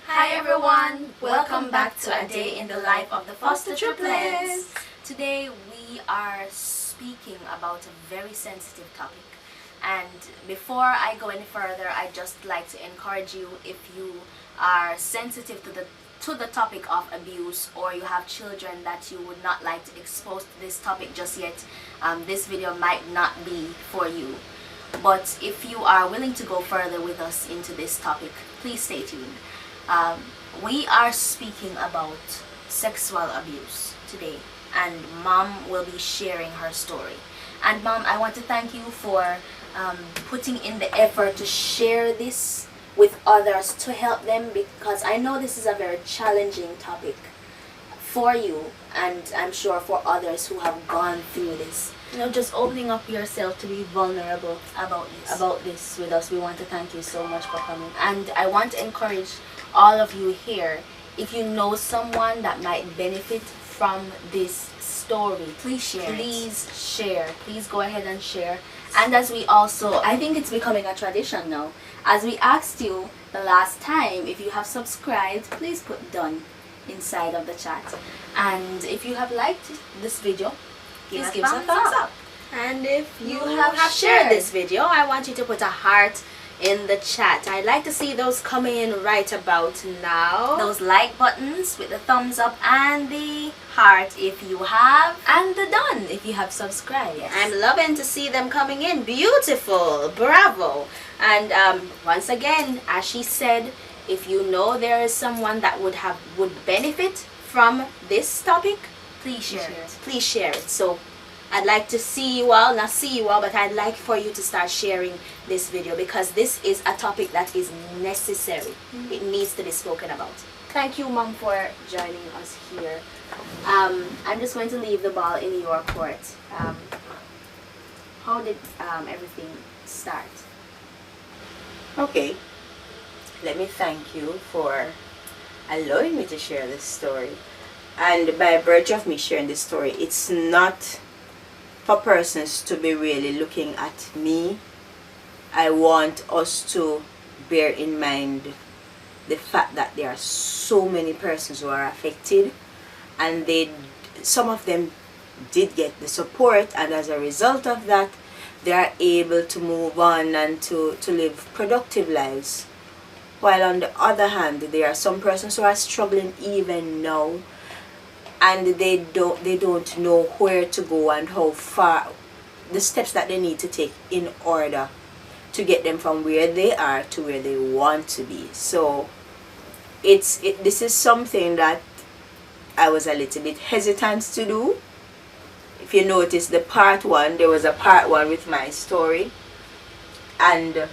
Hi everyone! Welcome back to a day in the life of the foster triplets. Today we are speaking about a very sensitive topic. And before I go any further, I'd just like to encourage you, if you are sensitive to the topic of abuse, or you have children that you would not like to expose to this topic just yet, this video might not be for you. But if you are willing to go further with us into this topic, please stay tuned. We are speaking about sexual abuse today, and Mom will be sharing her story. And Mom, I want to thank you for putting in the effort to share this with others to help them, because I know this is a very challenging topic for you, and I'm sure for others who have gone through this. You know, just opening up yourself to be vulnerable about this with us. We want to thank you so much for coming. And I want to encourage all of you here, if you know someone that might benefit from this story, please share. Please go ahead and share. And as we also, I think it's becoming a tradition now, as we asked you the last time, if you have subscribed, please put done inside of the chat. And if you have liked this video, please give us a thumbs up. And if you have shared this video, I want you to put a heart in the chat. I'd like to see those coming in right about now. Those like buttons with the thumbs up and the heart if you have, and the done if you have subscribed. Yes. I'm loving to see them coming in. Beautiful. Bravo. And once again, as she said, if you know there is someone that would benefit from this topic, please share it. Please share it. So I'd like to see you all, not see you all, but I'd like for you to start sharing this video, because this is a topic that is necessary. It needs to be spoken about. Thank you, Mom, for joining us here. I'm just going to leave the ball in your court. How did everything start? Okay, let me thank you for allowing me to share this story. And by virtue of me sharing this story, it's not for persons to be really looking at me. I want us to bear in mind the fact that there are so many persons who are affected, and some of them did get the support, and as a result of that, they are able to move on and to live productive lives. While on the other hand, there are some persons who are struggling even now, and they don't know where to go and how far, the steps that they need to take in order to get them from where they are to where they want to be. So this is something that I was a little bit hesitant to do. If you notice the part one, there was a part one with my story, and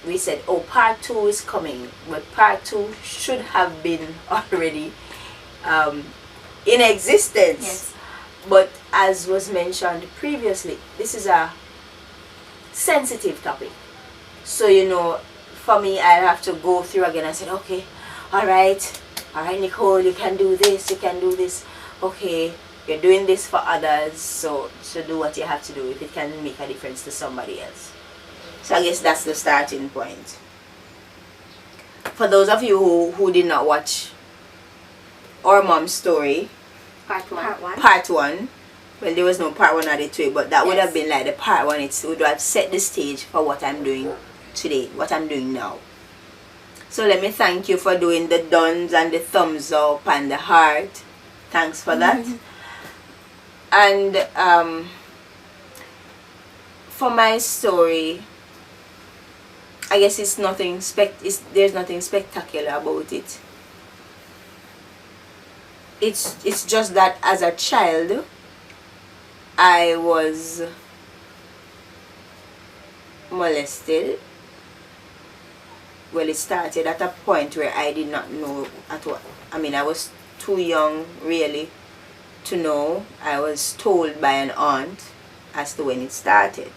we said, oh, part two is coming, but part two should have been already in existence. Yes. But as was mentioned previously, this is a sensitive topic. So, you know, for me, I have to go through again and say, okay, all right, Nicole, you can do this, you can do this. Okay, you're doing this for others, so do what you have to do if it can make a difference to somebody else. So I guess that's the starting point. For those of you who did not watch our mom's story, Part one. Well, there was no part one added to it, but that would Yes. have been like the part one. It would have set the stage for what I'm doing today, what I'm doing now. So let me thank you for doing the dones and the thumbs up and the heart. Thanks for that. And for my story, I guess there's nothing spectacular about it. It's just that as a child, I was molested. Well, it started at a point where I did not know at what. I mean, I was too young really to know. I was told by an aunt as to when it started.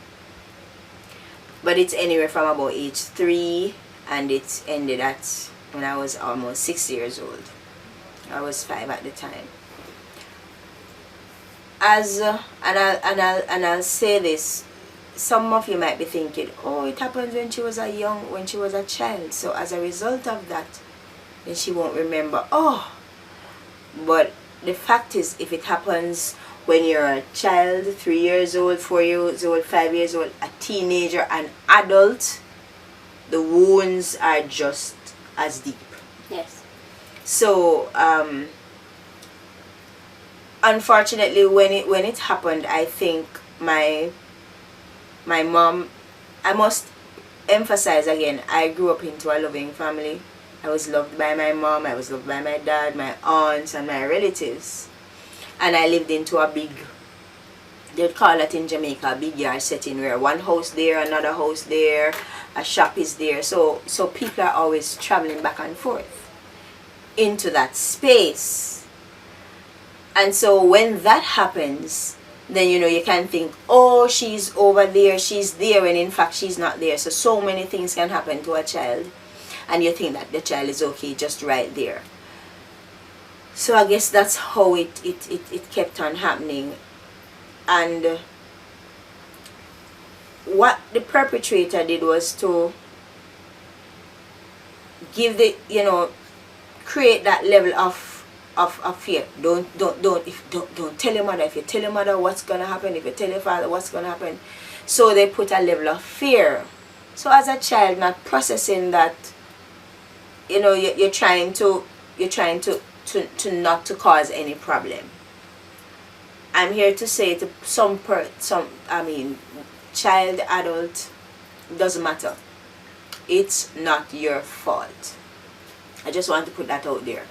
But it's anywhere from about age 3, and it ended at when I was almost 6 years old. I was 5 at the time. And I'll say this, some of you might be thinking, oh, it happened when she was a child. So as a result of that, then she won't remember. Oh, but the fact is, if it happens when you're a child, 3 years old, 4 years old, 5 years old, a teenager, an adult, the wounds are just as deep. Yes. So unfortunately, when it happened, I think my mom, I must emphasize again, I grew up into a loving family. I was loved by my mom, I was loved by my dad, my aunts, and my relatives. And I lived into a big, they'd call it in Jamaica, a big yard setting where one house there, another house there, a shop is there. So people are always traveling back and forth into that space. And so when that happens, then you can think, oh, she's over there, she's there, when in fact she's not there. So many things can happen to a child, and you think that the child is okay just right there. So I guess that's how it kept on happening. And what the perpetrator did was to give the, create that level of fear. Don't tell your mother. If you tell your mother, what's gonna happen? If you tell your father, what's gonna happen? So they put a level of fear. So as a child, not processing that, you're trying to not to cause any problem. I'm here to say to child, adult, doesn't matter. It's not your fault. I just want to put that out there.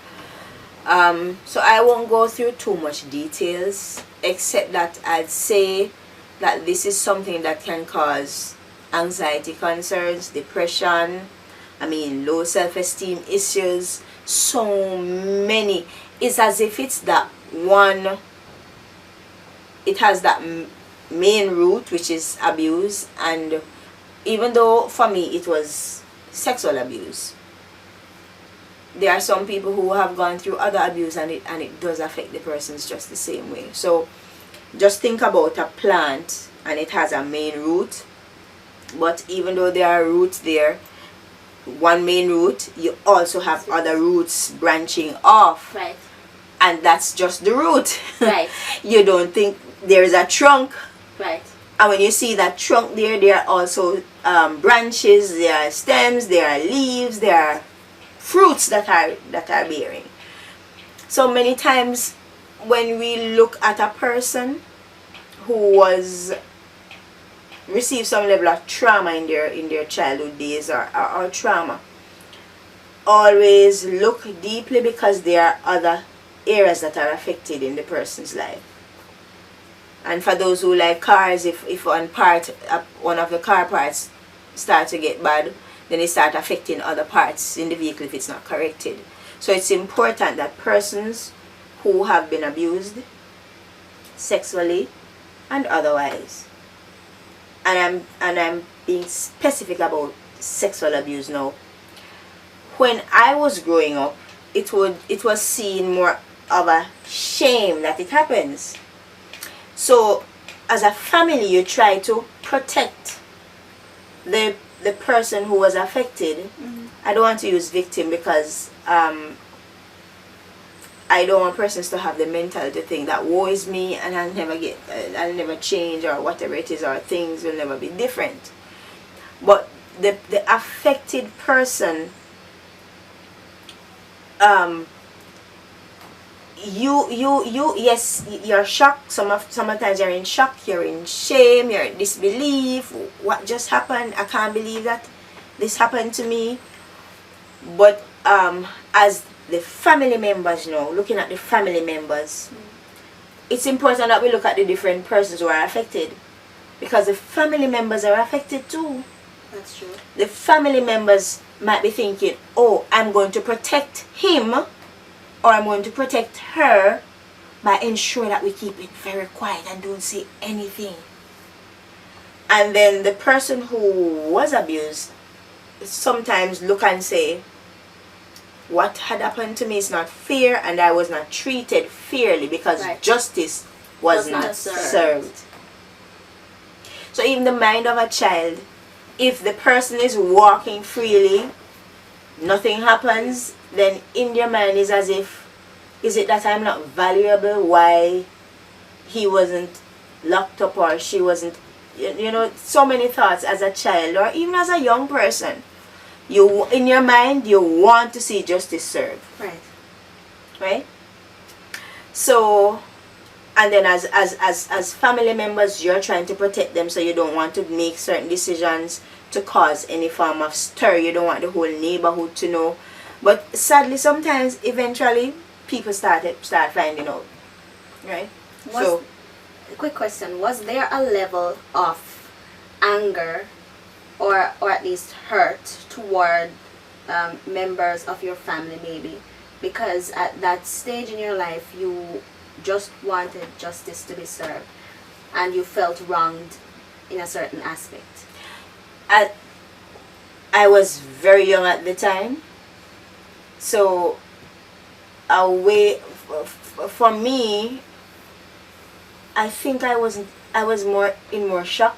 So I won't go through too much details, except that I'd say that this is something that can cause anxiety concerns, depression, low self-esteem issues, so many. It's as if it's that one, it has that main root, which is abuse. And even though for me it was sexual abuse, there are some people who have gone through other abuse, and it does affect the persons just the same way. So just think about a plant, and it has a main root, but even though there are roots there, one main root, you also have other roots branching off. Right. And that's just the root. Right. You don't think there is a trunk. Right. And when you see that trunk there are also branches, there are stems, there are leaves, there are fruits that are bearing. So many times when we look at a person who received some level of trauma in their childhood days, or trauma, always look deeply, because there are other areas that are affected in the person's life. And for those who like cars, if one of the car parts start to get bad, then it start affecting other parts in the vehicle if it's not corrected. So it's important that persons who have been abused sexually and otherwise, and I'm being specific about sexual abuse now. When I was growing up, it was seen more of a shame that it happens. So as a family, you try to protect the person who was affected. Mm-hmm. I don't want to use victim, because I don't want persons to have the mentality to think that woe is me and I'll never change, or whatever it is, or things will never be different. But the affected person, yes, you're shocked. Sometimes you're in shock, you're in shame, you're in disbelief. What just happened? I can't believe that this happened to me. But as the family members, looking at the family members, it's important that we look at the different persons who are affected, because the family members are affected too. That's true. The family members might be thinking, oh, I'm going to protect him, or I'm going to protect her by ensuring that we keep it very quiet and don't say anything. And then the person who was abused sometimes look and say, what had happened to me is not fair, and I was not treated fairly, because right. justice was not served. So even the mind of a child, if the person is walking freely, nothing happens, then in their mind is as if, is it that I'm not valuable? Why he wasn't locked up or she wasn't, you know, so many thoughts as a child or even as a young person. You, in your mind, you want to see justice served. Right. Right? So, and then as family members, you're trying to protect them, so you don't want to make certain decisions to cause any form of stir. You don't want the whole neighborhood to know. But sadly, sometimes, eventually, people start finding out. Right? So, Quick question, was there a level of anger or at least hurt toward members of your family maybe, because at that stage in your life you just wanted justice to be served and you felt wronged in a certain aspect? I was very young at the time, so for me, I think I was more shock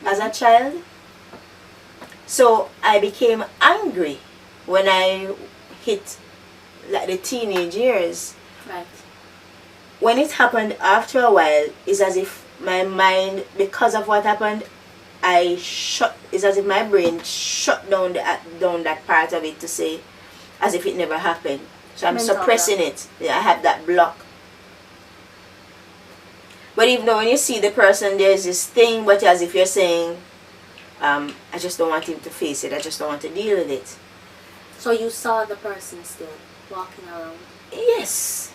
as a child. So I became angry when I hit like the teenage years. Right. When it happened after a while, it's as if my mind, because of what happened, it's as if my brain shut down that part of it to say, as if it never happened. So I'm suppressing it. Yeah, I have that block. But even though when you see the person, there's this thing, but as if you're saying, I just don't want him to face it. I just don't want to deal with it. So you saw the person still walking around? Yes.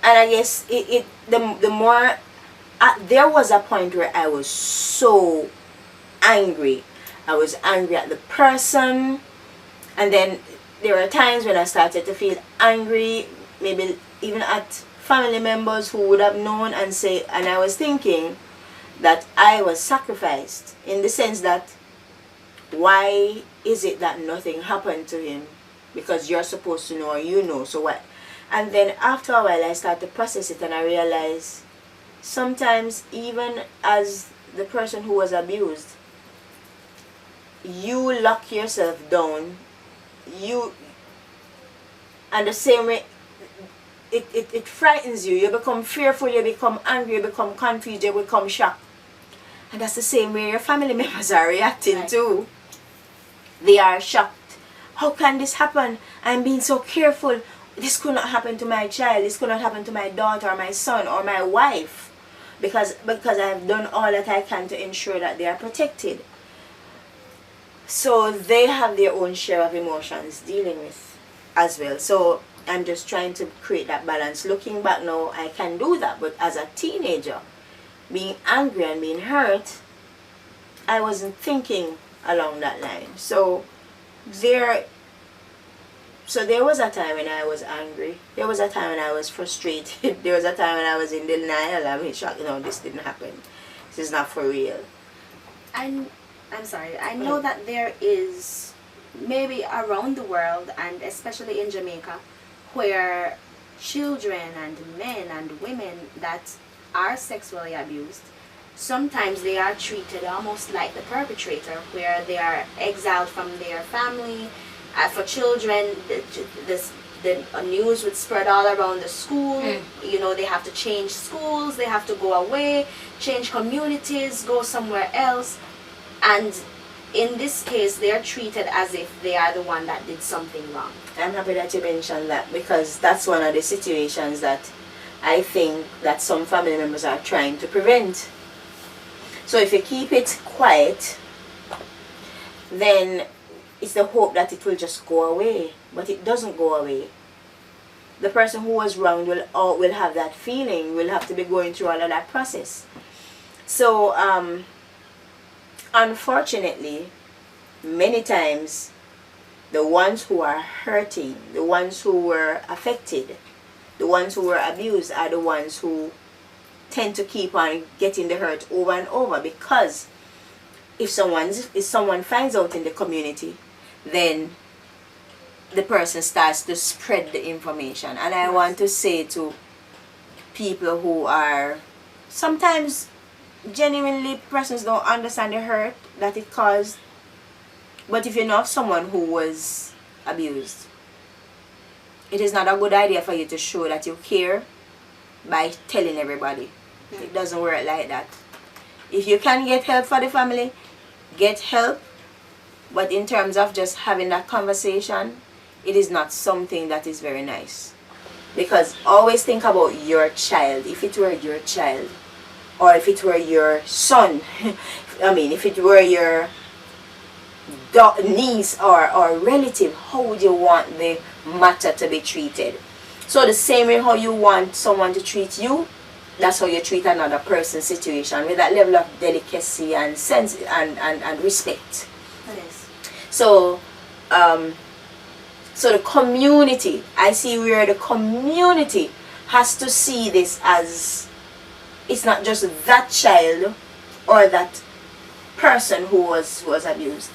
And I guess the more, there was a point where I was so angry. I was angry at the person. And then there were times when I started to feel angry, maybe even at family members who would have known and I was thinking that I was sacrificed, in the sense that why is it that nothing happened to him? Because you're supposed to know, or you know, so what? And then after a while I started to process it and I realized sometimes even as the person who was abused, you lock yourself down, and the same way it frightens you. You become fearful, you become angry, you become confused, you become shocked. And that's the same way your family members are reacting too. They are shocked. How can this happen? I'm being so careful. This could not happen to my child. This could not happen to my daughter or my son or my wife. Because I have done all that I can to ensure that they are protected. So they have their own share of emotions dealing with as well. So I'm just trying to create that balance. Looking back now, I can do that. But as a teenager, being angry and being hurt, I wasn't thinking along that line. So there was a time when I was angry. There was a time when I was frustrated. There was a time when I was in denial. I was shocked, this didn't happen. This is not for real. I'm sorry. I know that there is maybe around the world, and especially in Jamaica, where children and men and women that are sexually abused, sometimes they are treated almost like the perpetrator, where they are exiled from their family. For children, the news would spread all around the school. They have to change schools, they have to go away, change communities, go somewhere else. And in this case, they are treated as if they are the one that did something wrong. I'm happy that you mentioned that, because that's one of the situations that I think that some family members are trying to prevent. So if you keep it quiet, then it's the hope that it will just go away. But it doesn't go away. The person who was wronged will have that feeling, will have to be going through all of that process. So unfortunately, many times the ones who are hurting, the ones who were affected, the ones who were abused are the ones who tend to keep on getting the hurt over and over, because if someone finds out in the community, then the person starts to spread the information. And I want to say to people who are sometimes genuinely, persons don't understand the hurt that it caused, but if you know of someone who was abused, it is not a good idea for you to show that you care by telling everybody. It doesn't work like that. If you can get help for the family, get help. But in terms of just having that conversation, it is not something that is very nice. Because always think about your child. If it were your child, or if it were your son, if it were your niece or relative, how would you want the matter to be treated? So the same way how you want someone to treat you, that's how you treat another person's situation, with that level of delicacy and sense and respect. Yes. So so the community, I see where the community has to see this as, it's not just that child or that person who was abused.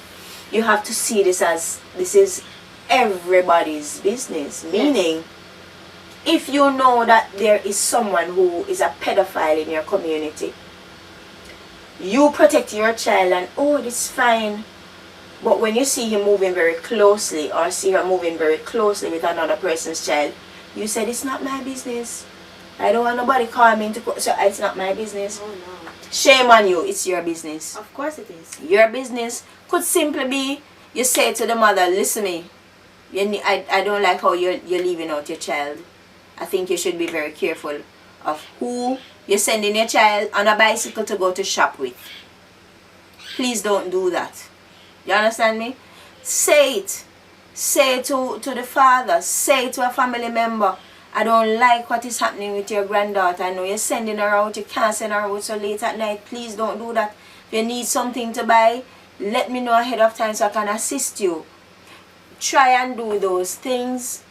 You have to see this as, this is everybody's business. Meaning, if you know that there is someone who is a pedophile in your community, you protect your child and, oh, it's fine. But when you see him moving very closely, or see her moving very closely with another person's child, you said, it's not my business. I don't want nobody calling me into court, so it's not my business. Oh no. Shame on you, it's your business. Of course it is. Your business could simply be, you say to the mother, listen me, I don't like how you're leaving out your child. I think you should be very careful of who you're sending your child on a bicycle to go to shop with. Please don't do that. You understand me? Say it. Say it to the father. Say it to a family member. I don't like what is happening with your granddaughter. I know you're sending her out. You can't send her out so late at night. Please don't do that. If you need something to buy, let me know ahead of time so I can assist you. Try and do those things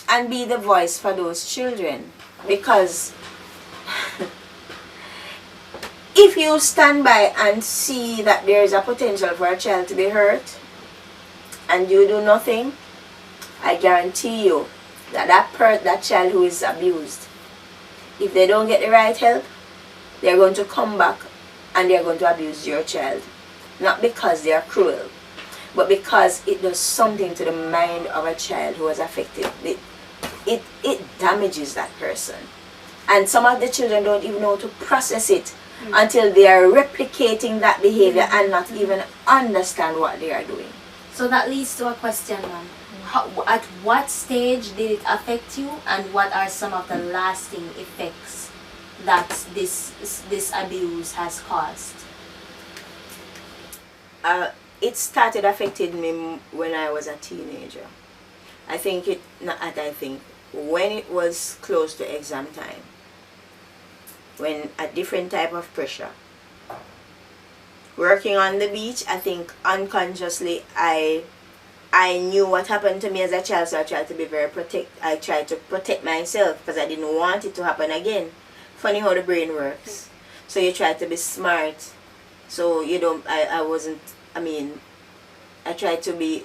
and be the voice for those children. Because if you stand by and see that there is a potential for a child to be hurt and you do nothing, I guarantee you that that child who is abused, if they don't get the right help, they're going to come back and they're going to abuse your child. Not because they are cruel, but because it does something to the mind of a child who was affected. It damages that person. And some of the children don't even know how to process it until they are replicating that behavior and not even understand what they are doing. So that leads to a question, ma'am. At what stage did it affect you, and what are some of the lasting effects that this abuse has caused? It started affecting me when I was a teenager. When it was close to exam time, when a different type of pressure. Working on the beach, I think unconsciously I knew what happened to me as a child, so I tried to be I tried to protect myself because I didn't want it to happen again. Funny how the brain works. So you try to be smart. So you don't, I tried to be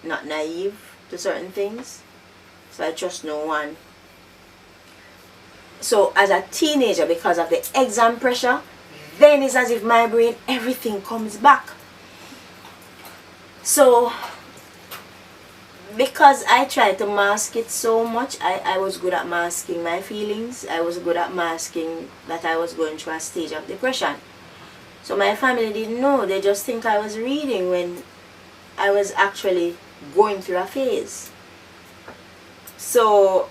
not naive to certain things. So I trust no one. So as a teenager, because of the exam pressure, then it's as if my brain, everything comes back. So because I tried to mask it so much, I was good at masking my feelings. I was good at masking that I was going through a stage of depression. So my family didn't know. They just think I was reading when I was actually going through a phase. So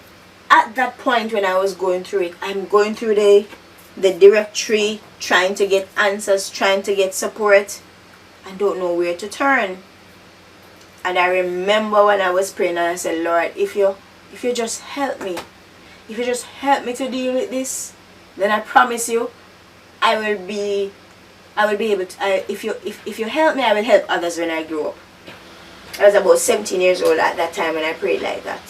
at that point when I was going through it, I'm going through the directory, trying to get answers, trying to get support. I don't know where to turn. And I remember when I was praying and I said, Lord, if you just help me, if you just help me to deal with this, then I promise you, I will be able to, if you help me, I will help others when I grow up. I was about 17 years old at that time when I prayed like that.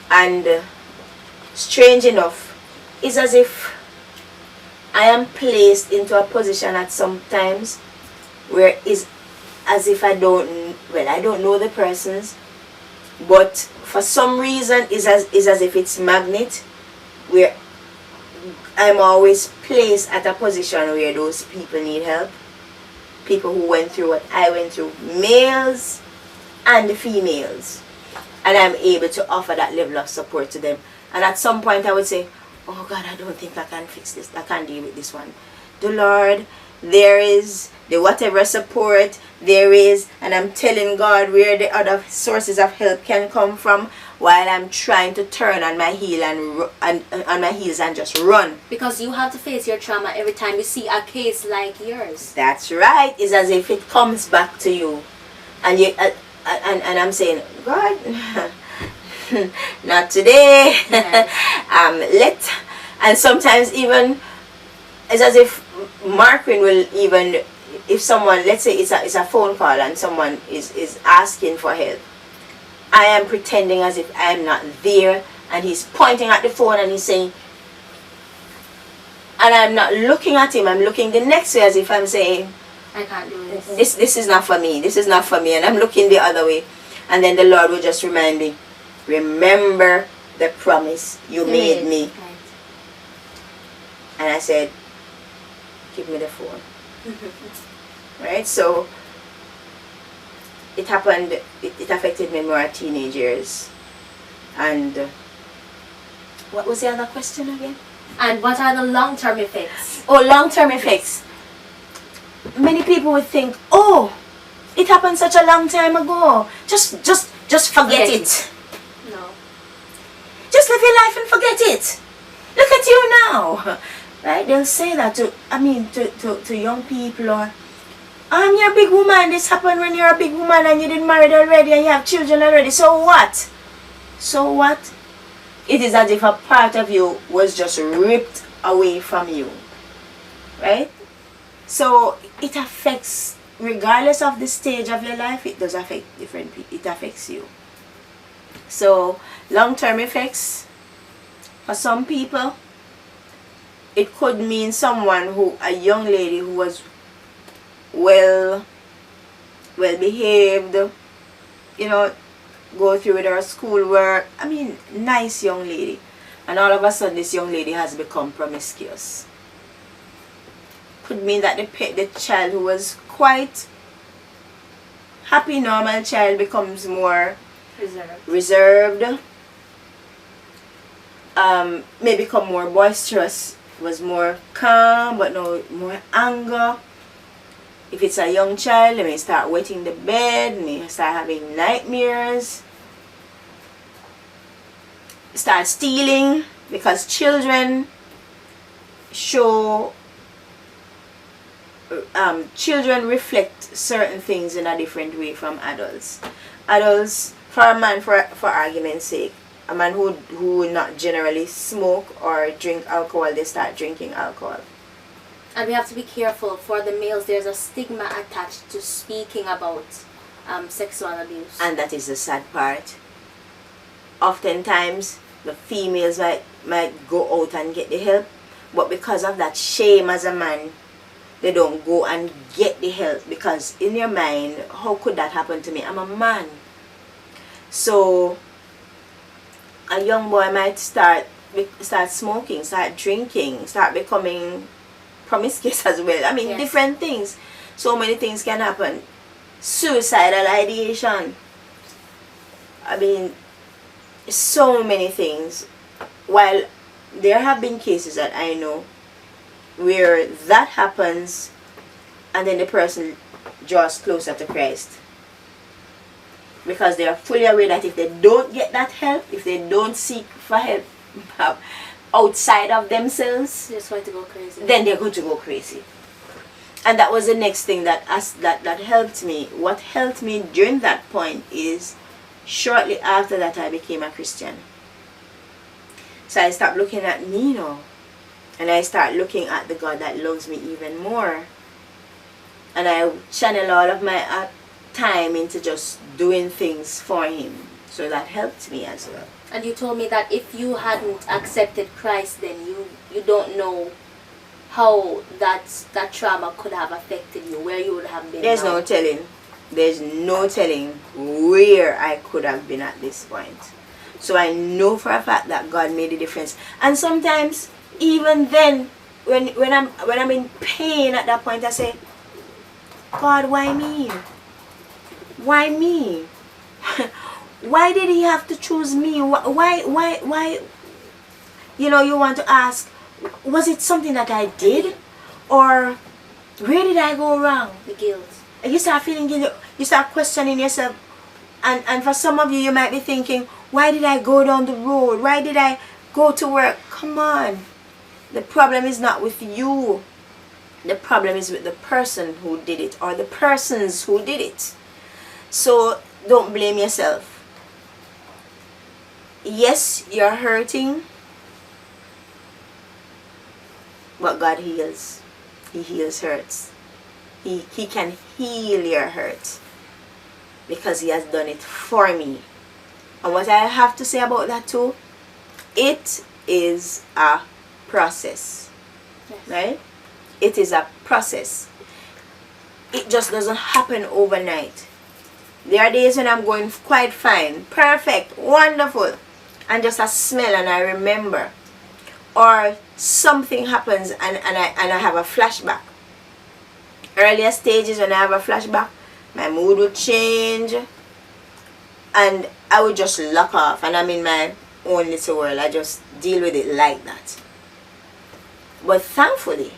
And strange enough, it's as if I am placed into a position at some times where it's as if I don't know the persons, but for some reason it's as if it's magnet, where I'm always placed at a position where those people need help. People who went through what I went through, males and the females. And I'm able to offer that level of support to them. And at some point I would say, oh God, I don't think I can fix this. I can't deal with this one. The Lord, there is the whatever support there is, and I'm telling God where the other sources of help can come from, while I'm trying to turn on my heel and on my heels and just run. Because you have to face your trauma every time you see a case like yours. That's right. It's as if it comes back to you, and you and I'm saying, God, not today. Yes. And sometimes even it's as if Marquin will even, if someone, let's say it's a phone call and someone is asking for help, I am pretending as if I am not there, and he's pointing at the phone and he's saying, and I'm not looking at him, I'm looking the next way as if I'm saying, I can't do this. This is not for me, this is not for me, and I'm looking the other way. And then the Lord will just remind me, remember the promise you made me. Right. And I said, give me the phone. Right? So it happened, it affected me more at teenage years. And what was the other question again? And what are the long-term effects? Oh, long-term effects. Many people would think, oh, it happened such a long time ago. Just forget it. No. Just live your life and forget it. Look at you now. Right? They'll say that to young people, or you're a big woman, this happened when you're a big woman and you didn't marry already and you have children already. So what? So what? It is as if a part of you was just ripped away from you. Right? So it affects, regardless of the stage of your life, it does affect different people. It affects you. So long-term effects, for some people, it could mean a young lady who was well behaved, go through with her schoolwork, nice young lady, and all of a sudden this young lady has become promiscuous. Could mean that the child who was quite happy, normal child becomes more reserved, may become more boisterous, was more calm, but no more anger. If it's a young child, they may start wetting the bed, may start having nightmares, start stealing, because children reflect certain things in a different way from adults. Adults, for a man, for argument's sake, a man who would not generally smoke or drink alcohol, they start drinking alcohol. And we have to be careful. For the males, there's a stigma attached to speaking about sexual abuse. And that is the sad part. Oftentimes, the females might go out and get the help, but because of that shame as a man, they don't go and get the help, because in your mind, how could that happen to me? I'm a man. So a young boy might start smoking, start drinking, start becoming promiscuous as well. Yes. Different things. So many things can happen. Suicidal ideation. So many things. While there have been cases that I know where that happens and then the person draws closer to Christ, because they are fully aware that if they don't get that help, if they don't seek for help outside of themselves, They're just going to go crazy. then they're going to go crazy. And that was the next thing that helped me. What helped me during that point is, shortly after that I became a Christian. So I stopped looking at me now, and I start looking at the God that loves me even more. And I channel all of my time into just doing things for Him. So that helped me as well. And you told me that if you hadn't accepted Christ, then you don't know how that trauma could have affected you, where you would have been. There's no telling where I could have been at this point. So I know for a fact that God made a difference. And sometimes, even then, when I'm in pain at that point, I say, God, why me? Why me? Why did he have to choose me? Why? You want to ask, was it something that I did? Or where did I go wrong? The guilt. You start feeling guilty. You start questioning yourself. And for some of you, you might be thinking, why did I go down the road? Why did I go to work? Come on. The problem is not with you. The problem is with the person who did it, or the persons who did it. So don't blame yourself. Yes, you're hurting, but God heals. He heals hurts. He can heal your hurt because He has done it for me. And what I have to say about that too, it is a process. Yes. Right? It is a process. It just doesn't happen overnight. There are days when I'm going quite fine, perfect, wonderful, and just a smell and I remember. Or something happens and I have a flashback. Earlier stages when I have a flashback, my mood would change and I would just lock off and I'm in my own little world. I just deal with it like that. But thankfully,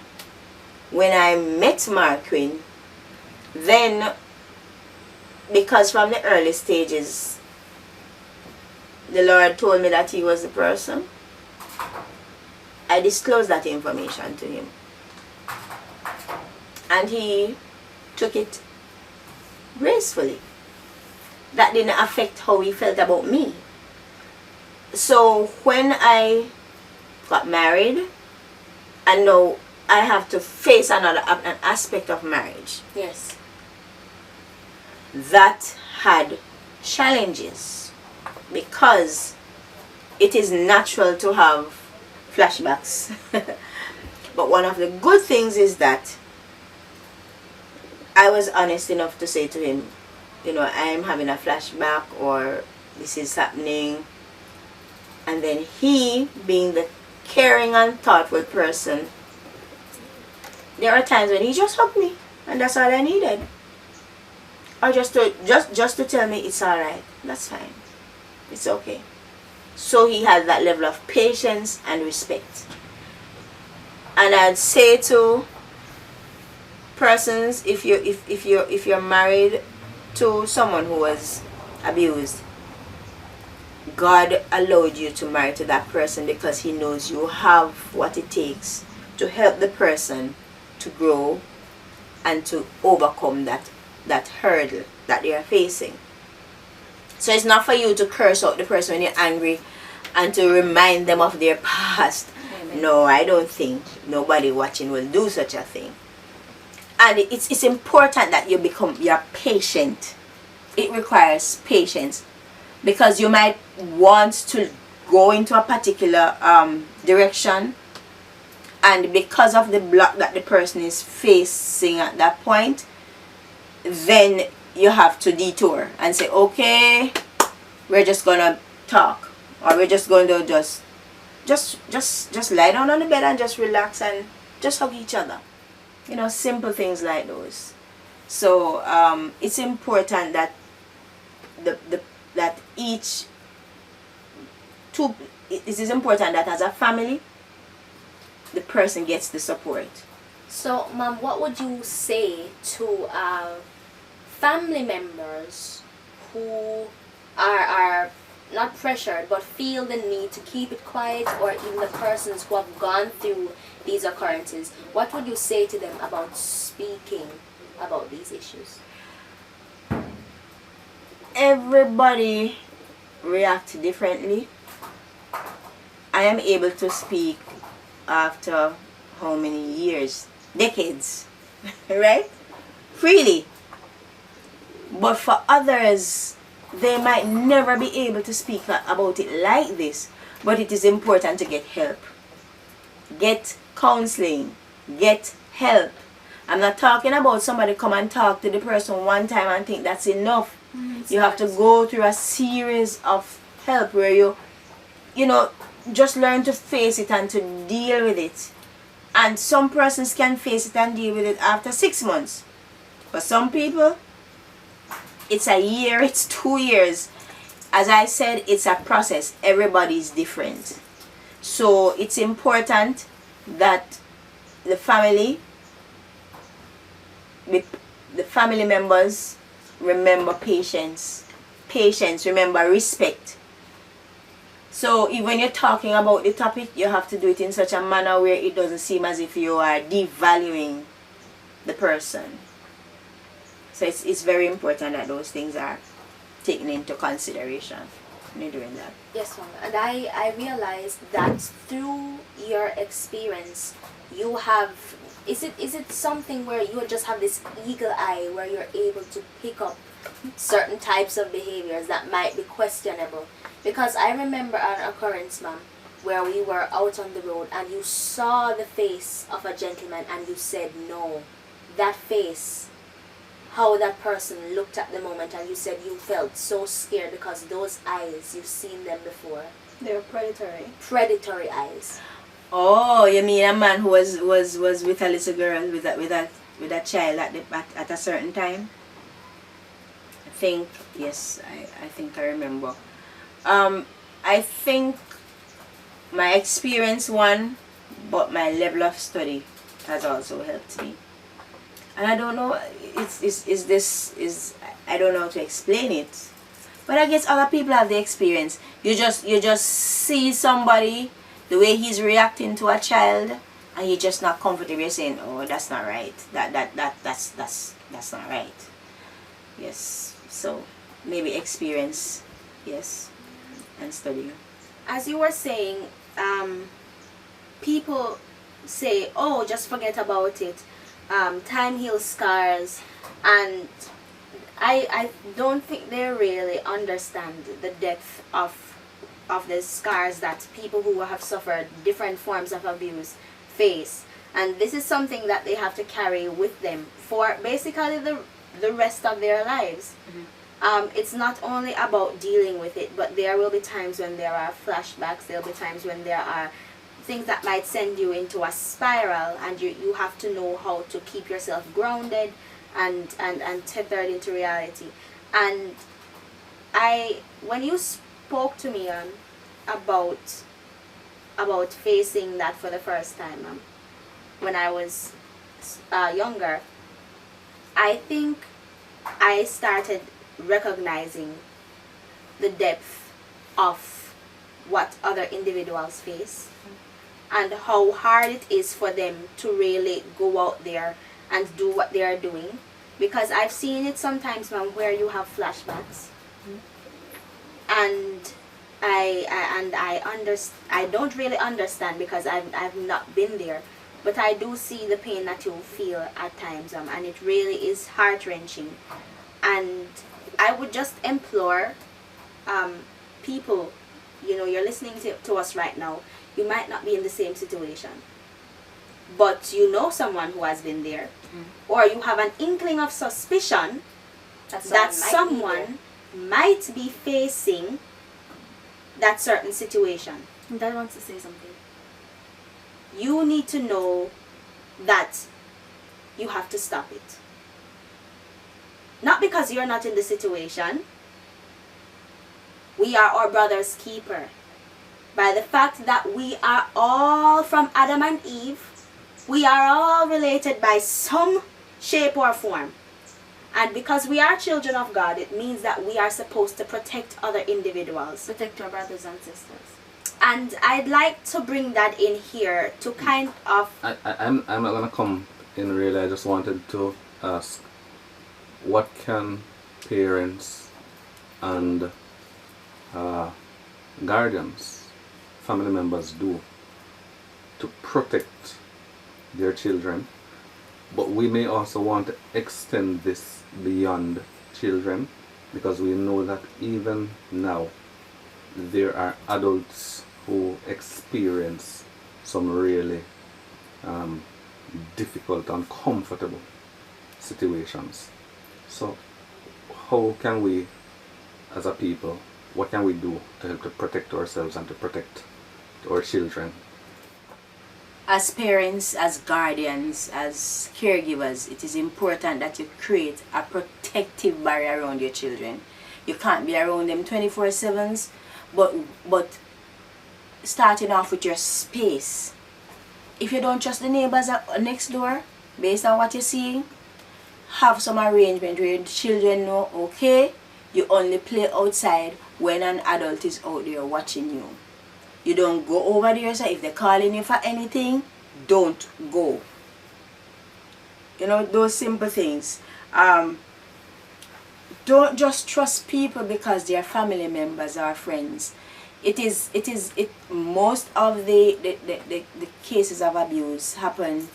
when I met Marquin, then, because from the early stages, the Lord told me that He was the person, I disclosed that information to Him. And He took it gracefully. That didn't affect how He felt about me. So when I got married, and now I have to face an aspect of marriage. Yes. That had challenges because it is natural to have flashbacks. But one of the good things is that I was honest enough to say to him, I am having a flashback or this is happening. And then he, being the caring and thoughtful person, there are times when he just hugged me and that's all I needed. Or just to tell me it's alright. That's fine. It's okay. So he had that level of patience and respect. And I'd say to persons, if you're married to someone who was abused, God allowed you to marry to that person because He knows you have what it takes to help the person to grow and to overcome that hurdle that they are facing. So it's not for you to curse out the person when you're angry and to remind them of their past. Amen. No, I don't think nobody watching will do such a thing. And it's important that you're patient. It requires patience because you might want to go into a particular direction, and because of the block that the person is facing at that point, then you have to detour and say, okay, we're just gonna talk, or we're just going to just lie down on the bed and just relax and just hug each other. Simple things like those. So it's important that it is important that as a family the person gets the support. So, Mom, what would you say to family members who are not pressured but feel the need to keep it quiet, or even the persons who have gone through these occurrences? What would you say to them about speaking about these issues? Everybody reacts differently. I am able to speak after how many years? Decades. Right? Freely. But for others, they might never be able to speak about it like this. But it is important to get help. Get counseling. Get help. I'm not talking about somebody come and talk to the person one time and think that's enough. You have to go through a series of help where you just learn to face it and to deal with it. And some persons can face it and deal with it after 6 months. For some people, it's a year, it's 2 years. As I said, it's a process. Everybody's different. So it's important that the family members remember patience. Remember respect. So when you're talking about the topic, you have to do it in such a manner where it doesn't seem as if you are devaluing the person. So it's very important that those things are taken into consideration when you're doing that. Yes, ma'am. And I realized that through your experience, you have, is it something where you just have this eagle eye where you're able to pick up certain types of behaviors that might be questionable? Because I remember an occurrence, ma'am, where we were out on the road and you saw the face of a gentleman and you said no. That face, how that person looked at the moment, and you said you felt so scared because those eyes, you've seen them before. They're predatory. Predatory eyes. Oh, you mean a man who was with a little girl with a child at a certain time? I think yes, I think I remember. I think my experience won, but my level of study has also helped me. And I don't know, I don't know how to explain it. But I guess other people have the experience. You just see somebody, the way he's reacting to a child, and you're just not comfortable. You're saying, oh, that's not right. That's not right. Yes. So maybe experience, yes, and study. As you were saying, people say, oh, just forget about it. Time heals scars, and I don't think they really understand the depth of the scars that people who have suffered different forms of abuse face, and this is something that they have to carry with them for basically the rest of their lives. It's not only about dealing with it, but there will be times when there are flashbacks, there will be times when there are things that might send you into a spiral, and you have to know how to keep yourself grounded and tethered into reality. And when you spoke to me about facing that for the first time, when I was younger, I think I started recognizing the depth of what other individuals face, and how hard it is for them to really go out there and do what they are doing. Because I've seen it sometimes, ma'am, where you have flashbacks, and I don't really understand because I've not been there, but I do see the pain that you feel at times, and it really is heart-wrenching. And I would just implore people, you're listening to us right now. You might not be in the same situation, but you know someone who has been there, or you have an inkling of suspicion that someone might be facing that certain situation. Dad wants to say something. You need to know that you have to stop it. Not because you're not in the situation. We are our brother's keeper. By the fact that we are all from Adam and Eve, we are all related by some shape or form. And because we are children of God, it means that we are supposed to protect other individuals. Protect your brothers and sisters. And I'd like to bring that in here to kind of... I'm not going to come in really. I just wanted to ask, what can parents and guardians, family members do to protect their children? But we may also want to extend this beyond children, because we know that even now there are adults who experience some really difficult, uncomfortable situations. So how can we, as a people, what can we do to help to protect ourselves and to protect our children? As parents, as guardians, as caregivers, it is important that you create a protective protective barrier around your children. You can't be around them 24/7s, but starting off with your space. If you don't trust the neighbors next door, based on what you're seeing, have some arrangement where your children know, okay, you only play outside when an adult is out there watching you. You don't go over there, so if they're calling you for anything, don't go. You know, those simple things. Don't just trust people because they're family members or friends. Most of the cases of abuse happen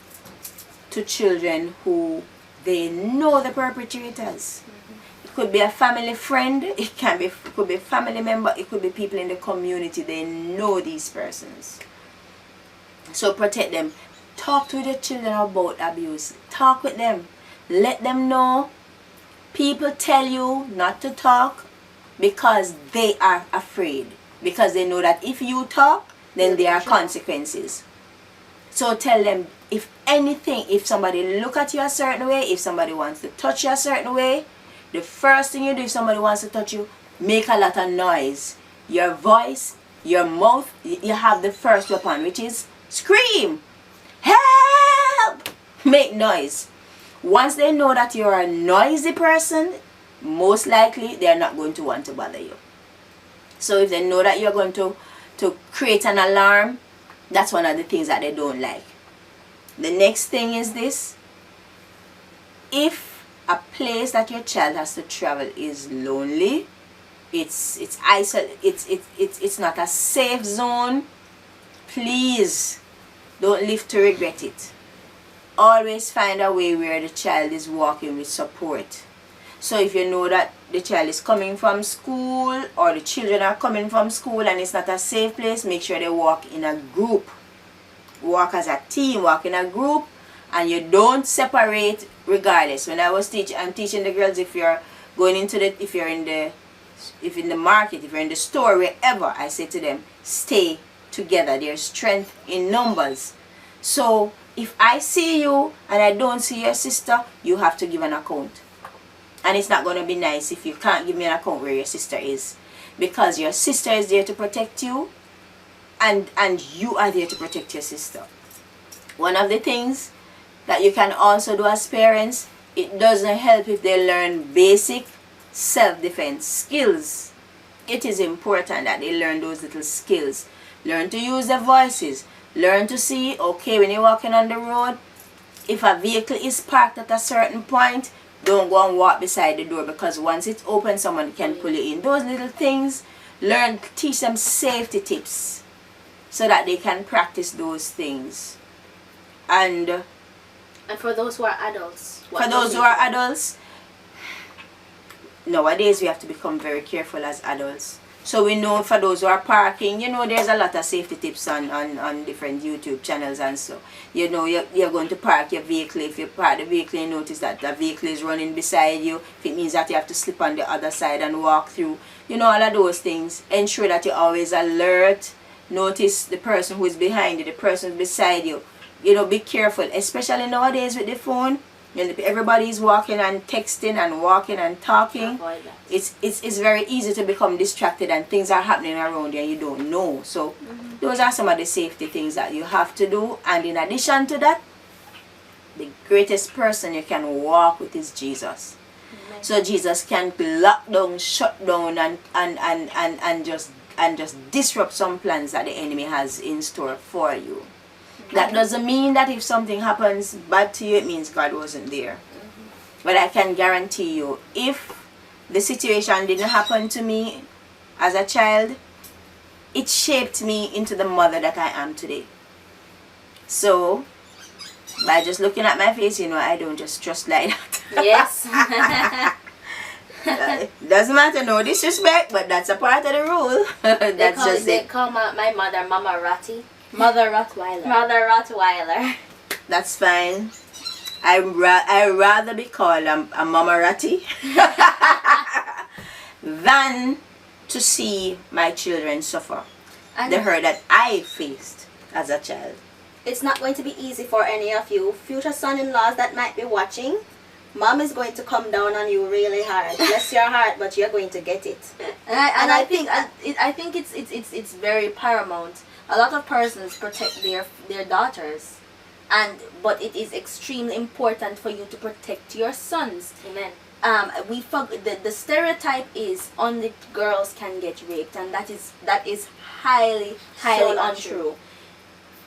to children who they know the perpetrators. It could be a family friend, it could be a family member, it could be people in the community. They know these persons. So protect them. Talk to the children about abuse. Talk with them. Let them know. People tell you not to talk because they are afraid. Because they know that if you talk, then there are consequences. So tell them, if anything, if somebody look at you a certain way, if somebody wants to touch you a certain way, the first thing you do if somebody wants to touch you, make a lot of noise. Your voice, your mouth, you have the first weapon, which is scream. Help! Make noise. Once they know that you're a noisy person, most likely they're not going to want to bother you. So if they know that you're going to create an alarm, that's one of the things that they don't like. The next thing is this. If a place that your child has to travel is lonely, it's isolated, it's not a safe zone, please don't live to regret it. Always find a way where the child is walking with support. So if you know that the child is coming from school or the children are coming from school and it's not a safe place, make sure they walk in a group. Walk as a team, walk in a group, and you don't separate regardless. When I was I'm teaching the girls, if you're going into if you're in the market, if you're in the store, wherever, I say to them, stay together. There's strength in numbers. So if I see you and I don't see your sister, you have to give an account. And it's not going to be nice if you can't give me an account where your sister is. Because your sister is there to protect you, and you are there to protect your sister. One of the things that you can also do as parents, it doesn't help if they learn basic self-defense skills. It is important that they learn those little skills. Learn to use their voices. Learn to see, okay, when you're walking on the road, if a vehicle is parked at a certain point, don't go and walk beside the door, because once it's open, someone can pull you in. Those little things, teach them safety tips so that they can practice those things. And for those who are adults, nowadays we have to become very careful as adults. So we know for those who are parking, you know, there's a lot of safety tips on different YouTube channels and so. You know, you're going to park your vehicle. If you park the vehicle, you notice that the vehicle is running beside you. If it means that you have to slip on the other side and walk through. You know, all of those things. Ensure that you're always alert. Notice the person who is behind you, the person beside you. You know, be careful. Especially nowadays with the phone. Everybody's walking and texting and walking and talking. It's very easy to become distracted and things are happening around you and you don't know. So those are some of the safety things that you have to do. And in addition to that, the greatest person you can walk with is Jesus. Amen. So Jesus can lock down, shut down and just disrupt some plans that the enemy has in store for you. That doesn't mean that if something happens bad to you, it means God wasn't there. But I can guarantee you, if the situation didn't happen to me as a child, it shaped me into the mother that I am today. So, by just looking at my face, you know, I don't just trust like that. Yes. Doesn't matter, no disrespect, but that's a part of the rule. They call my mother Mama Ratty. Mother Rottweiler. Mother Rottweiler. That's fine. I'd rather be called a Mama Ratty than to see my children suffer And the hurt that I faced as a child. It's not going to be easy for any of you future son-in-laws that might be watching, Mom is going to come down on you really hard. Bless your heart, but you're going to get it. And I think it's very paramount. A lot of persons protect their daughters, but it is extremely important for you to protect your sons. Amen. The stereotype is only girls can get raped, and that is highly So not untrue.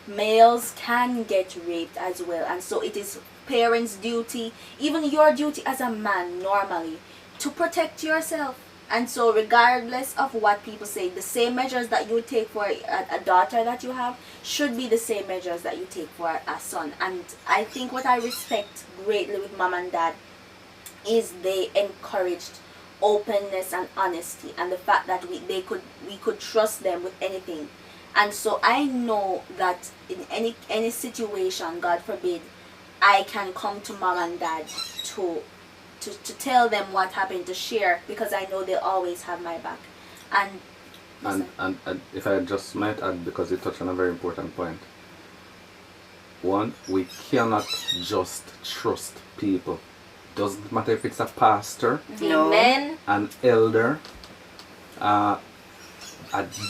Males can get raped as well, and so it is parents' duty, even your duty as a man normally, to protect yourself. And so regardless of what people say, the same measures that you take for a daughter that you have should be the same measures that you take for a son. And I think what I respect greatly with mom and dad is they encouraged openness and honesty, and the fact that we could trust them with anything. And so I know that in any situation, God forbid, I can come to mom and dad to tell them what happened, to share, because I know they'll always have my back. And if I just might add, because you touched on a very important point. One, we cannot just trust people. Doesn't matter if it's a pastor, No. Amen. an elder, a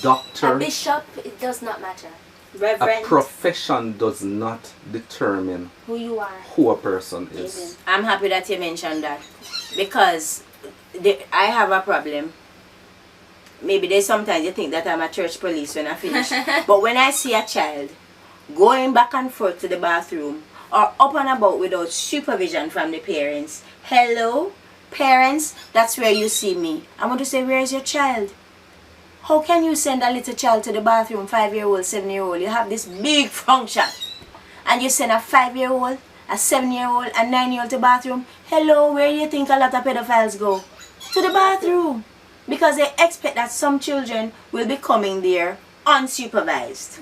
doctor, A bishop, it does not matter a Reverend. profession does not determine who you are. who a person is. Amen. I'm happy that you mentioned that, because I have a problem. Maybe there's sometimes you think that I'm a church police when I finish. But when I see a child going back and forth to the bathroom or up and about without supervision from the parents, hello, parents, that's where you see me. I want to say, where is your child? How can you send a little child to the bathroom, 5-year-old, 7-year-old? You have this big function. And you send a 5-year-old, a 7-year-old, a 9-year-old to the bathroom. Hello, where do you think a lot of pedophiles go? To the bathroom. Because they expect that some children will be coming there unsupervised.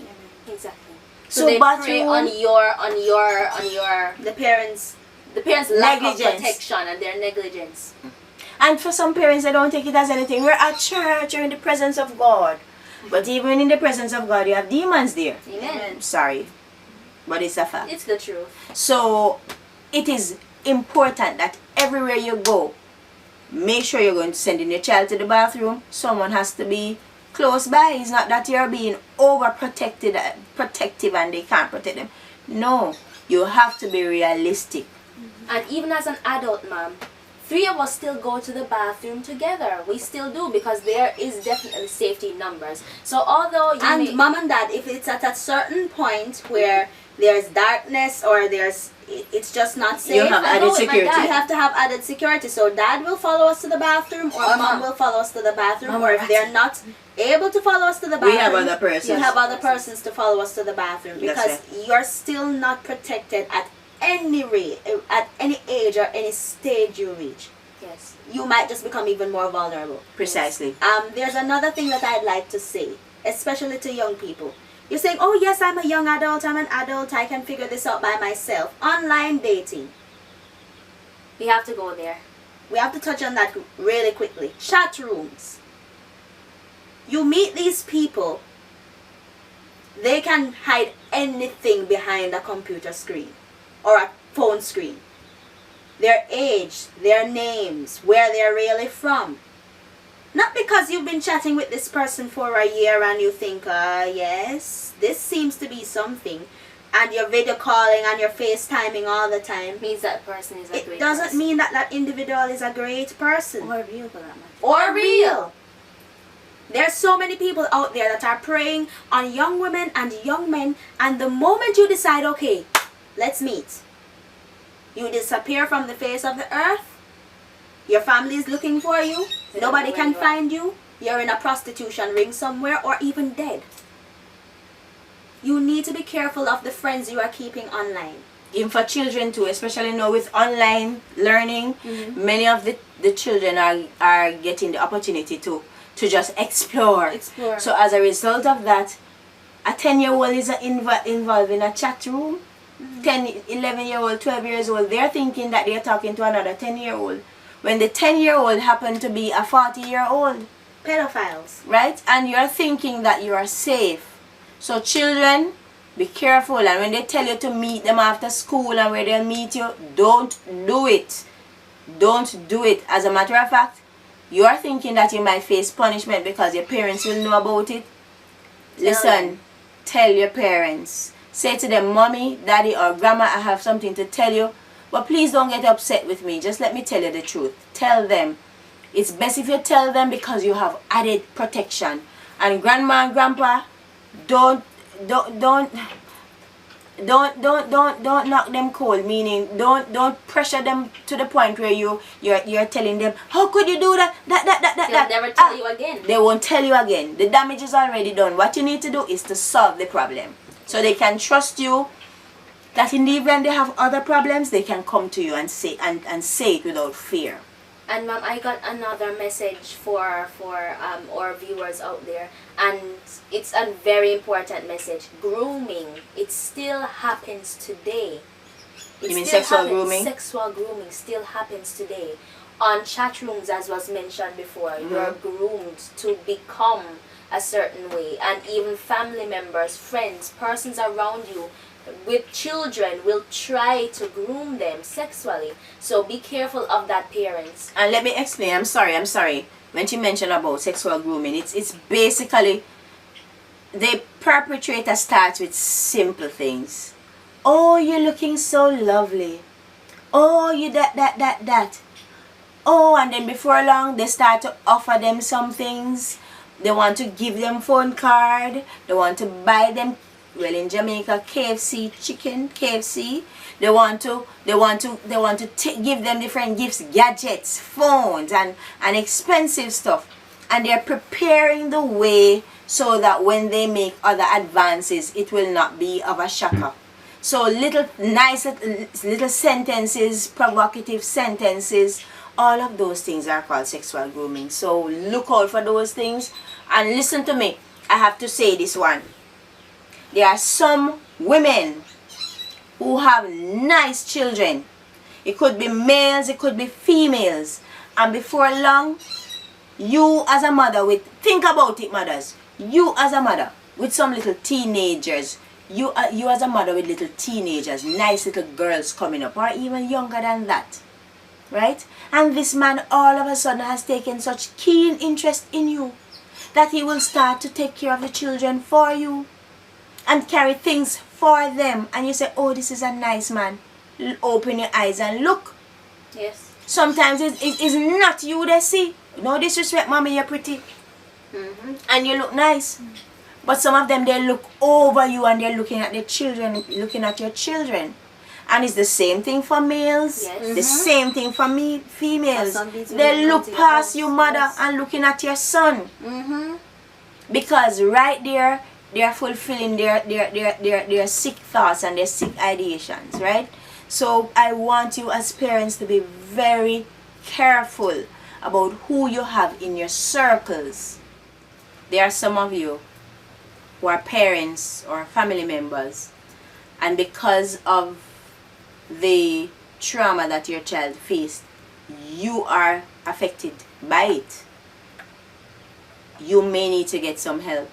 Exactly. So they bathroom, prey on your The parents. lack of Negligence. protection and their negligence. and for some parents, they don't take it as anything. We're at church, you're in the presence of God. But even in the presence of God, you have demons there. Amen. Sorry, but it's a fact. It's the truth. So it is important that everywhere you go, make sure you're going to send in your child to the bathroom. Someone has to be close by. It's not that you're being protective and they can't protect them. No, you have to be realistic. And even as an adult, ma'am, 3 of us still go to the bathroom together. We still do, because there is definitely safety in numbers. So although you And may, mom and dad, if it's at a certain point where there's darkness or it's just not safe, You have I know added with my security. dad, we have to have added security. So dad will follow us to the bathroom, or mom will follow us to the bathroom, Mama, or if they're not able to follow us to the bathroom, We have other persons. you have other persons to follow us to the bathroom, That's because you're still not protected at any rate, at any age or any stage you reach. yes, You might just become even more vulnerable. Precisely. There's another thing that I'd like to say, especially to young people. You're saying, oh yes, I'm a young adult, I'm an adult, I can figure this out by myself. Online dating. we have to go there. We have to touch on that really quickly. Chat rooms. You meet these people, they can hide anything behind a computer screen or a phone screen. Their age, their names, where they're really from. Not because you've been chatting with this person for a year and you think, yes, this seems to be something, and you're video calling and you're FaceTiming all the time. Means that person is a It great doesn't person. mean that that individual is a great person. Or real for that matter. Or real. There's so many people out there that are preying on young women and young men, and the moment you decide, okay, let's meet, you disappear from the face of the earth. Your family is looking for you. They don't Nobody know where can you are. find you. You're in a prostitution ring somewhere, or even dead. You need to be careful of the friends you are keeping online. Even for children too, especially now with online learning, many of the children are getting the opportunity to just explore. So as a result of that, a 10-year-old is involved in a chat room. 10, 11-year-old, 12 years old, they're thinking that they're talking to another 10-year-old. When the 10-year-old happened to be a 40-year-old. Pedophiles. Right? And you're thinking that you are safe. So children, be careful. And when they tell you to meet them after school and where they'll meet you, don't do it. Don't do it. As a matter of fact, you are thinking that you might face punishment because your parents will know about it. Listen, tell your parents. Say to them, Mommy, Daddy, or Grandma, I have something to tell you. But please don't get upset with me. Just let me tell you the truth. Tell them. It's best if you tell them because you have added protection. And Grandma and Grandpa, don't knock them cold. Meaning, don't pressure them to the point where you're telling them, how could you do that? They'll never tell you again. They won't tell you again. The damage is already done. What you need to do is to solve the problem, so they can trust you. That in the event they have other problems, they can come to you and say it without fear. And Mom, I got another message for our viewers out there, and it's a very important message. Grooming, it still happens today. You mean sexual grooming? Sexual grooming still happens today. On chat rooms, as was mentioned before, you're groomed to become a certain way, and even family members, friends, persons around you with children will try to groom them sexually. So be careful of that, parents. And let me explain. I'm sorry. When she mentioned about sexual grooming, it's basically the perpetrator starts with simple things. Oh, you're looking so lovely. Oh, you that. Oh, and then before long they start to offer them some things. They want to give them phone card. They want to buy them, well, in Jamaica, KFC chicken, KFC. They want to give them different gifts, gadgets, phones, and expensive stuff. And they're preparing the way so that when they make other advances, it will not be of a shocker. So little sentences, provocative sentences, all of those things are called sexual grooming. So look out for those things. And listen to me, I have to say this one. There are some women who have nice children. It could be males, it could be females. And before long, you as a mother think about it, mothers. You as a mother with some little teenagers. You as a mother with little teenagers, nice little girls coming up, or even younger than that. Right? And this man all of a sudden has taken such keen interest in you that he will start to take care of the children for you and carry things for them. And you say, oh, this is a nice man. Open your eyes and look. Yes. Sometimes it's not you they see. No disrespect, mommy, you're pretty. And you look nice. But some of them, they look over you and they're looking at their children, looking at your children. And it's the same thing for males. Yes. The same thing for females. They look past you, mother, and looking at your son. Because right there, they are fulfilling their sick thoughts and their sick ideations, right? So I want you as parents to be very careful about who you have in your circles. There are some of you who are parents or family members, and because of the trauma that your child faced, you are affected by it. You may need to get some help.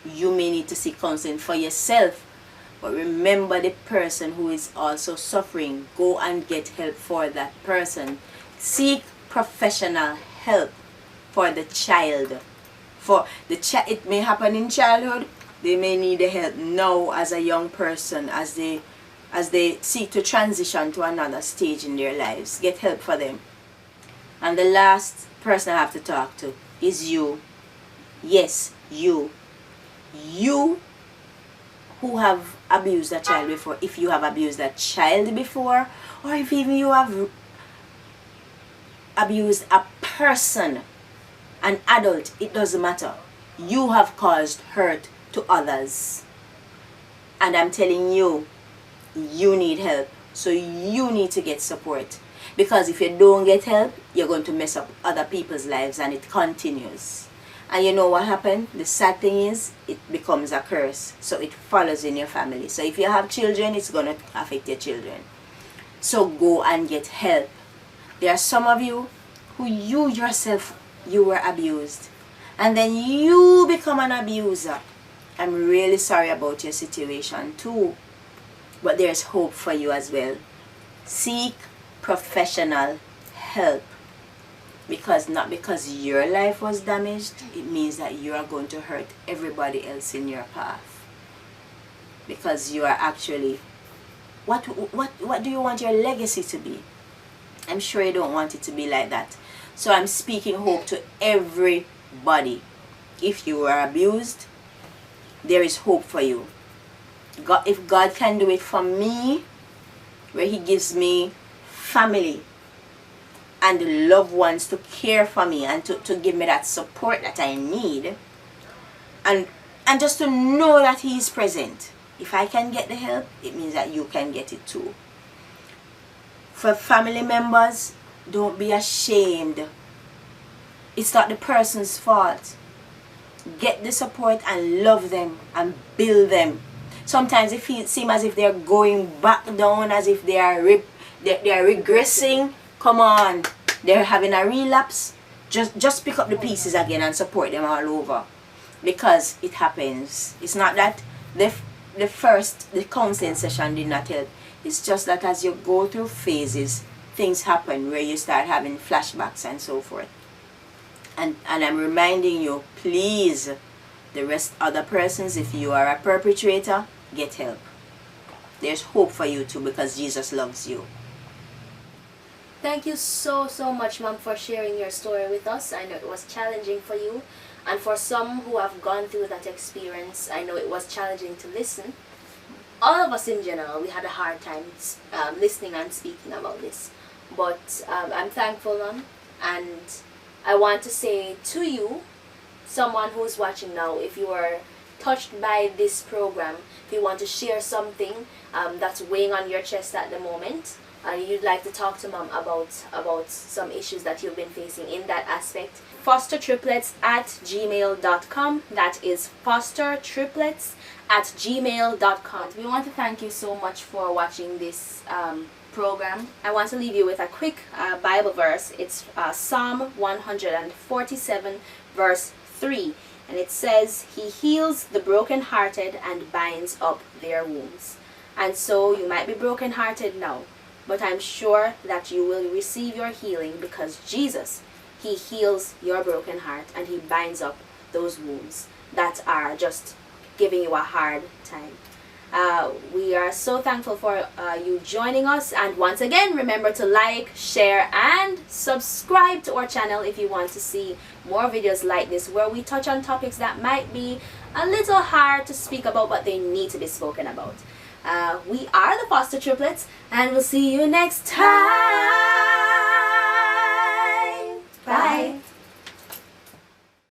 You may need to seek counseling for yourself. But remember the person who is also suffering. Go and get help for that person. Seek professional help for the child. For the child, it may happen in childhood. They may need the help now as a young person, as they seek to transition to another stage in their lives. Get help for them. And the last person I have to talk to is you. Yes, you. You who have abused a child before. If you have abused a child before, or if even you have abused a person, an adult, it doesn't matter. You have caused hurt to others. And I'm telling you, you need help. So you need to get support. Because if you don't get help, you're going to mess up other people's lives, and it continues. And you know what happened? The sad thing is, it becomes a curse. So it follows in your family. So if you have children, it's going to affect your children. So go and get help. There are some of you who you yourself, you were abused. And then you become an abuser. I'm really sorry about your situation too. But there's hope for you as well. Seek professional help. Because not because your life was damaged, it means that you are going to hurt everybody else in your path. Because you are actually, what do you want your legacy to be? I'm sure you don't want it to be like that. So I'm speaking hope to everybody. If you are abused, there is hope for you. God, if God can do it for me, where He gives me family and loved ones to care for me and to give me that support that I need, and just to know that He is present. If I can get the help, it means that you can get it too. For family members, don't be ashamed. It's not the person's fault. Get the support and love them and build them. Sometimes it seems as if they're going back down, as if they are regressing. Come on, they're having a relapse. Just pick up the pieces again and support them all over, because it happens. It's not that the counseling session did not help. It's just that as you go through phases, things happen where you start having flashbacks and so forth. And I'm reminding you, please, the rest other persons, if you are a perpetrator, get help. There's hope for you too, because Jesus loves you. Thank you so much, Mom, for sharing your story with us. I know it was challenging for you, and for some who have gone through that experience, I know it was challenging to listen. All of us in general, we had a hard time listening and speaking about this. But I'm thankful, Mom, and I want to say to you, someone who's watching now, if you are touched by this program, if you want to share something that's weighing on your chest at the moment, and you'd like to talk to Mom about some issues that you've been facing in that aspect, fostertriplets@gmail.com. That is fostertriplets@gmail.com. We want to thank you so much for watching this program. I want to leave you with a quick Bible verse. It's Psalm 147 verse 3, and it says, He heals the brokenhearted and binds up their wounds. And so you might be brokenhearted now, but I'm sure that you will receive your healing, because Jesus, He heals your broken heart and He binds up those wounds that are just giving you a hard time. We are so thankful for you joining us, and once again, remember to like, share and subscribe to our channel if you want to see more videos like this, where we touch on topics that might be a little hard to speak about, but they need to be spoken about. We are the Foster Triplets, and we'll see you next time. Bye.